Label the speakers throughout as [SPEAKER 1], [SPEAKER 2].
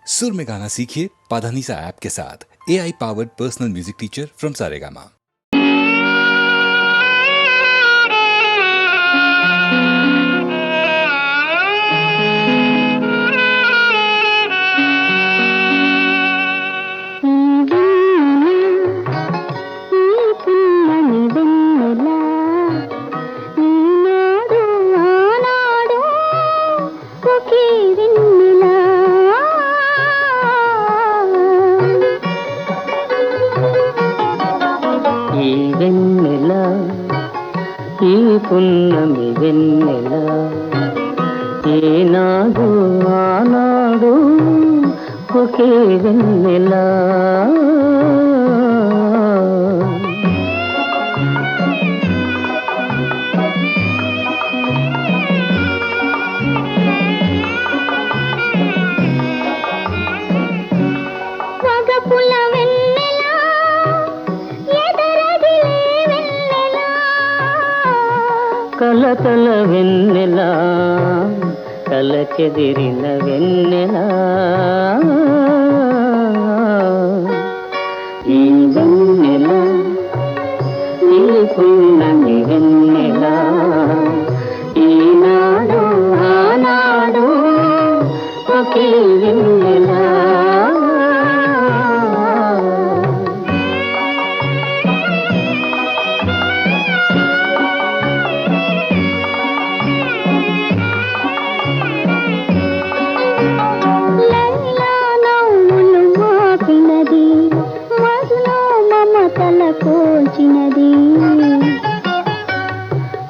[SPEAKER 1] सुर में गाना सीखिए पाधानीसा ऐप के साथ। AI powered personal music teacher from Saregama.
[SPEAKER 2] పున్నమి వెన్నెల ఏనాడు ఆనాడు ఒకే వెన్నెల కలతల వెన్నెల కల చెదిరిన వెన్నెల ఈ వెన్నెల ఈ పున్నమి వెన్నెల ఈనాడు ఆనాడు ఒకే వెన్నెల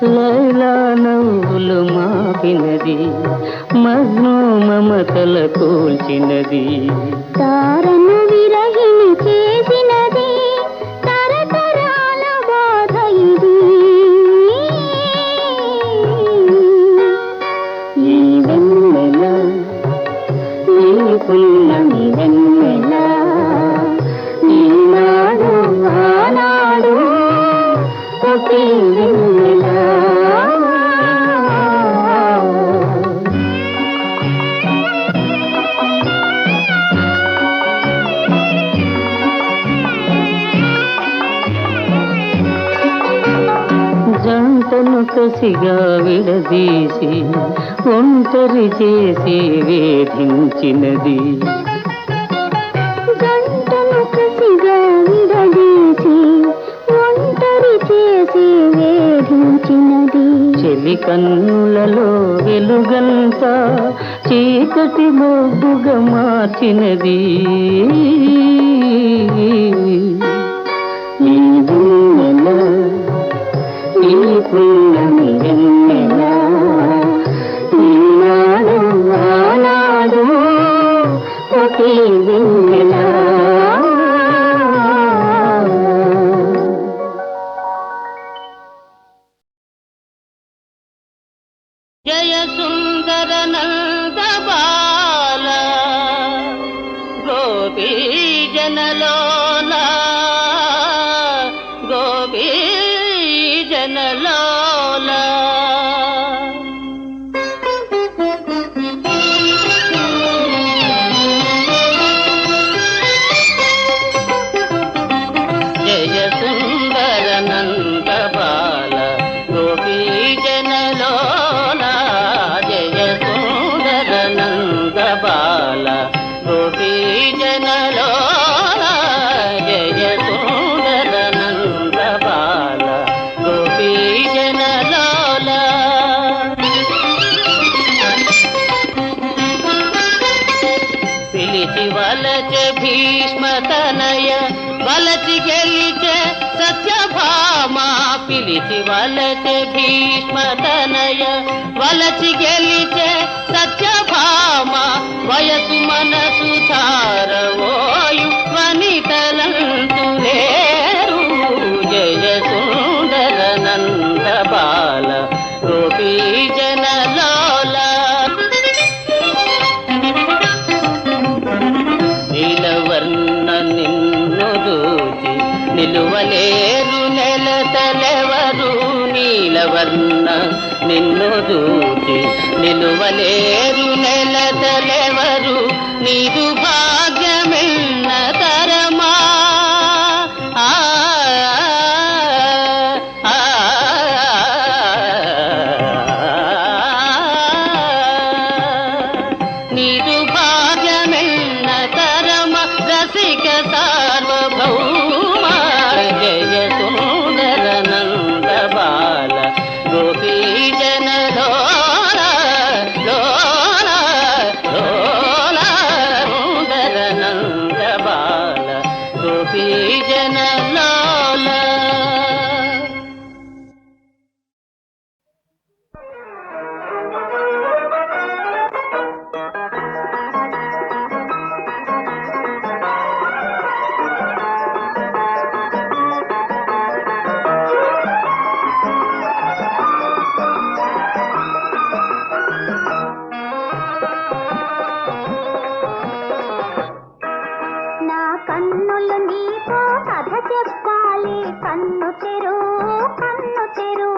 [SPEAKER 2] లైలా నవ్వులు మాపినది మజ్ను మమతల కూల్చినది
[SPEAKER 3] తారను విరహిణి చేసినది తరతరాల బాధ ఇది
[SPEAKER 2] ఈ వెన్నెల ఈ పున్నమి వెన్నెల ఈనాడు ఆనాడు ఒకే వెన్నెల జంటను కసిగా విడదీసి ఒంటరి చేసి వేధించినది
[SPEAKER 3] జంటను కసిగా విడదీసి ఒంటరి చేసి వేధించినది
[SPEAKER 2] చెలి కన్నులలో వెలుగంతా చీకటి మబ్బుగా మార్చినది ఈ వెన్నెల ఈ పున్నమి వెన్నెల ఈనాడు ఆనాడు ఒకే వెన్నెల జయ సుందర నంద బాల గోపీ జనలోల గోపీ జనలోల జయ సుందర నంద బాల గోపీ జనలోల జయ సుందర నంద బాల గోపీ జనలోల జయ సుందర నంద బాల గోపీ జనలోల పిలిచి వలచె భీష్మ తనయ వలచి గెలిచె సత్యభామ పిలిచి వలచె భీష్మ తనయ వలచి గెలిచె సత్యభామ వయసు మనసు ధారవోయు వనితలంతు లేరు జయ సుందర నంద బాల గోపీ జనలోల నీలవర్ణ నిన్ను దూచి నిలువలేరు నెలతలెవరు నీలవర్ణ నిన్ను దూచి నిలువలేరు నెలతలెవరు నీదు తరమెన్న తరమ రసిక సార్వభౌమ జయ సుందర నంద బాల గోపీ జన లోల లోల లోల సుందర నంద బాల గోపీ జన లోల.
[SPEAKER 3] నా కన్నులు నీతో కథ చెప్పాలి, కన్ను తెరు కన్ను తెరు.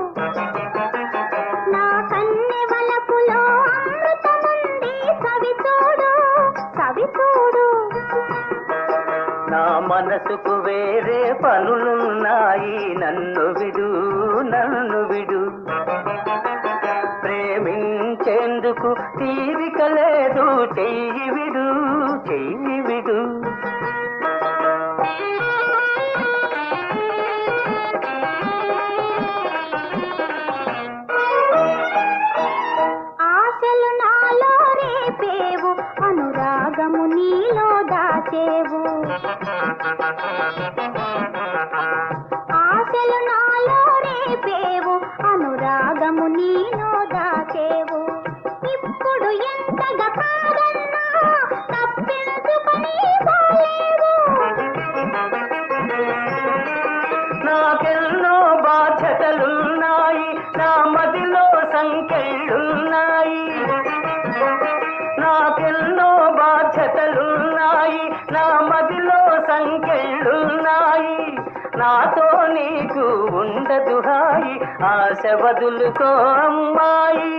[SPEAKER 3] నా కన్నె వలపులో అమృతముంది, సవి చూడు సవి చూడు.
[SPEAKER 2] నా మనసుకు వేరే పనులున్నాయి, నన్ను విడు నన్ను విడు. ప్రేమించేందుకు తీరిక లేదు, చెయ్యి విడు చెయ్యి విడు.
[SPEAKER 3] ఆశలు నాలో రేపేవు, అనురాగము నీలో దాచేవు. ఆశలు నాలో రేపేవు, అనురాగము నీలో దాచేవు. ఇప్పుడు ఎంతగా కాదన్నా తప్పించుకొని పోలేవు.
[SPEAKER 2] నాకెన్నో బాధ్యతలున్నాయి, నా మదిలో సంఖ్యలున్నాయి. నాకెన్నో బాధ్యతలున్నాయి, నా మదిలో సంఖ్యలున్నాయి. నాతో నీకు ఉండదు హాయి, ఆశ వదులుకో అమ్మాయి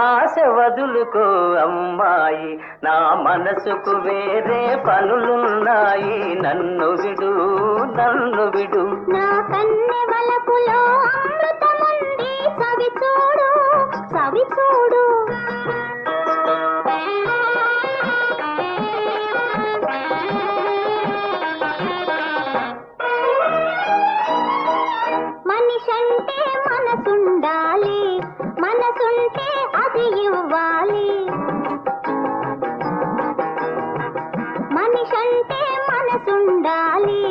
[SPEAKER 2] ఆశ వదులుకో అమ్మాయి. నా మనసుకు వేరే పనులున్నాయి, నన్ను విడు నన్ను విడు.
[SPEAKER 3] నా కన్నె వలపులో అమృతముంది, సవి చూడు సవి చూడు. మనిషంటే మనసుండాలి, మనసుంటే అది ఇవ్వాలి. మనిషంటే మనసుండాలి,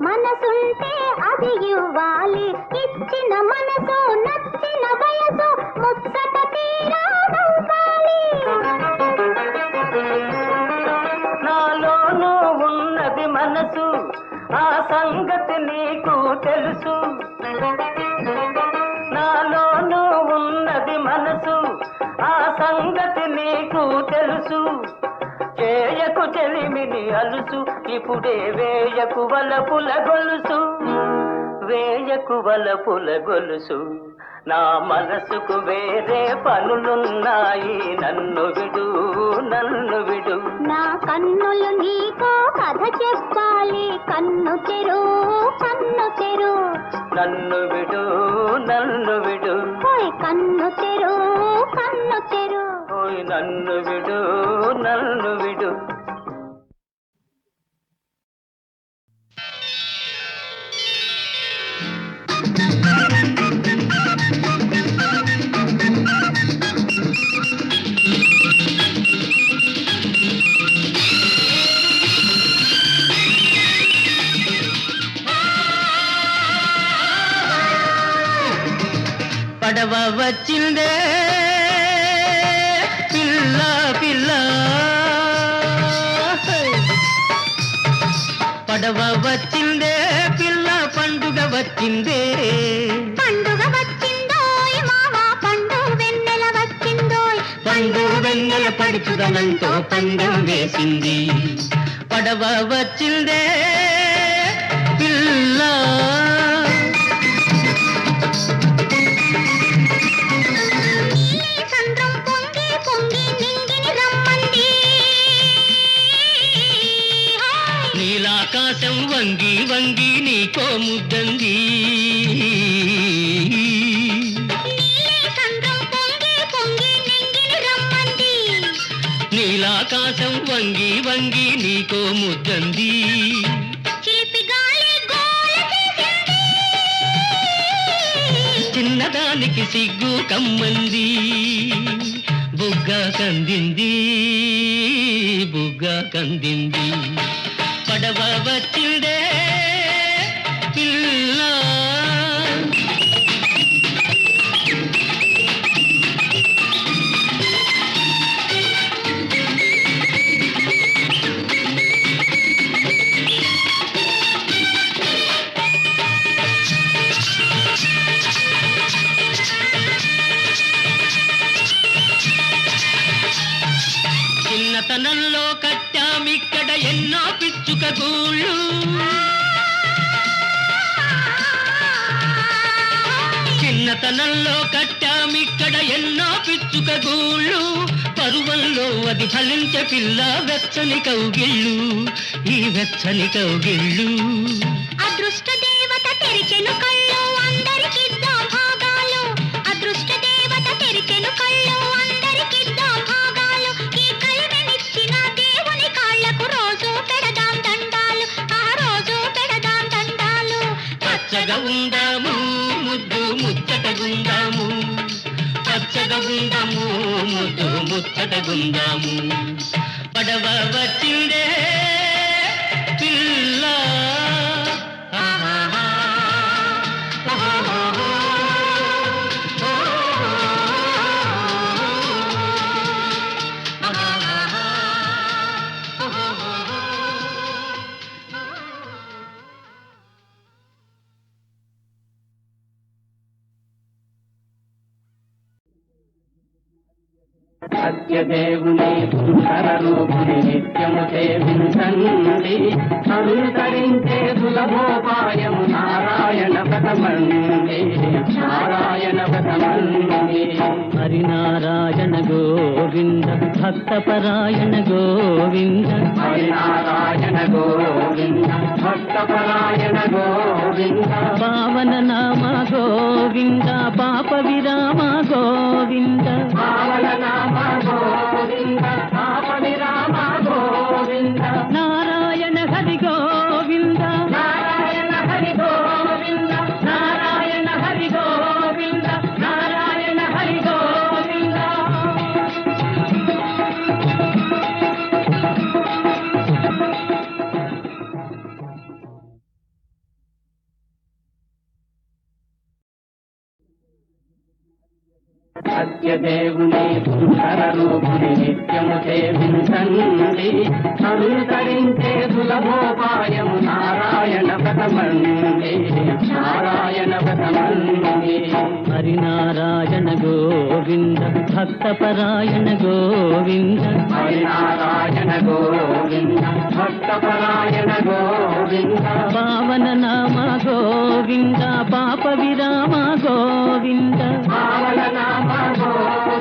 [SPEAKER 3] మనసుంటే అది ఇవ్వాలి. ఇచ్చిన మనసు నచ్చిన వయసు ముచ్చట తీరా నవ్వాలి.
[SPEAKER 2] నాలోనూ ఉన్నది మనసు, ఆ సంగతి నీకు తెలుసు. నాలోనూ ఉన్నది మనసు, ఆ సంగతి నీకు తెలుసు. చేయకు చెలిమిని అలుసు, ఇప్పుడే వేయకు వలపుల గొలుసు వేయకు వలపుల గొలుసు. నా మనసుకు వేరే పనులున్నాయి, నన్ను విడు నన్ను విడు.
[SPEAKER 3] నా కన్నులు నీతో కథ చెప్పాలి, కన్ను తెరు కన్ను తెరు.
[SPEAKER 2] నన్ను విడు నన్ను విడు.
[SPEAKER 3] ఓయ్ కన్ను తెరు కన్ను తెరు.
[SPEAKER 2] ఓయ్ నన్ను విడు నన్ను విడు. పడవ వచ్చిందే పిల్ల పిల్ల, పడవ వచ్చిందే పిల్ల, పండుగ వచ్చిందే.
[SPEAKER 3] పండుగ వచ్చిందోయ్ మావా, పండు వెన్నెల వచ్చిందోయ్.
[SPEAKER 2] పండు వెన్నెల పడుచుదనంతో పందెం వేసింది. పడవ వచ్చిందే పిల్ల.
[SPEAKER 3] సంద్రం పొంగి పొంగి నింగిని రమ్మంది.
[SPEAKER 2] నీలాకాశం వంగి వంగి నీకో ముద్దంది. నీలాకాశం
[SPEAKER 4] పాశం వంగి వంగి నీకో ముద్దంది
[SPEAKER 3] చిలిపి గాలి గోల చేసింది
[SPEAKER 4] చిన్నదానికి సిగ్గు కమ్మంది బుగ్గ కందింది బుగ్గ కందింది పడవ వచ్చిందే పిల్ల చిన్నతనంలో కట్టామిక్కడ ఎన్నో పిచ్చుక గూళ్ళు చిన్నతనంలో కట్టామిక్కడ ఎన్నో పిచ్చుక గూళ్ళు పరువంలో అది ఫలించే పిల్ల వెచ్చని కౌగిళ్ళు ఈ వెచ్చని కౌగిళ్ళు
[SPEAKER 3] అదృష్ట దేవత తెరిచెను కళ్ళు అందరికిద్దాం భాగాలు అదృష్ట దేవత తెరిచెను కళ్ళు అందరికిద్దాం భాగాలు ఈ కలిమినిచ్చిన దేవుని కాళ్ళకు రోజు పెడదాం దండాలు ఆ రోజు పెడదాం దండాలు
[SPEAKER 4] పచ్చగా ఉందాము ముద్దు ముచ్చటగుందాము పచ్చగా ఉందాము ముద్దు ముచ్చటగుందాము పడవ వచ్చిందే పిల్ల
[SPEAKER 2] సత్యదేవుని సుందర రూపుని నిత్యము సేవించండి అనుసరించే సులభోపాయము నారాయణ వ్రతమండి నారాయణ వ్రతమండి
[SPEAKER 4] హరినారాయణ గోవింద భక్తపరాయణ గోవింద
[SPEAKER 2] హరినారాయణ గోవింద భక్తపరాయణ గోవింద
[SPEAKER 4] పావన నామ గోవింద పాప విరామ గోవింద
[SPEAKER 2] పావన నామ గోవింద పాప విరామ గోవింద
[SPEAKER 4] నారాయణ హరి గోవింద
[SPEAKER 2] నారాయణ హరి గోవింద నారాయణ హరి గోవింద నారాయణ హరి గోవింద సత్యదేవుని సుందర రూపుని నిత్యము సేవించండి అనుసరించే సులభోపాయము నారాయణ వ్రతమండి నారాయణ వ్రతమండి
[SPEAKER 4] హరినారాయణ గోవింద భక్తపరాయణ గోవింద
[SPEAKER 2] హరినారాయణ గోవింద భక్తపరాయణ గోవింద
[SPEAKER 4] పావన నామ గోవింద పాప విరామ గోవింద
[SPEAKER 2] పావన నామ గోవింద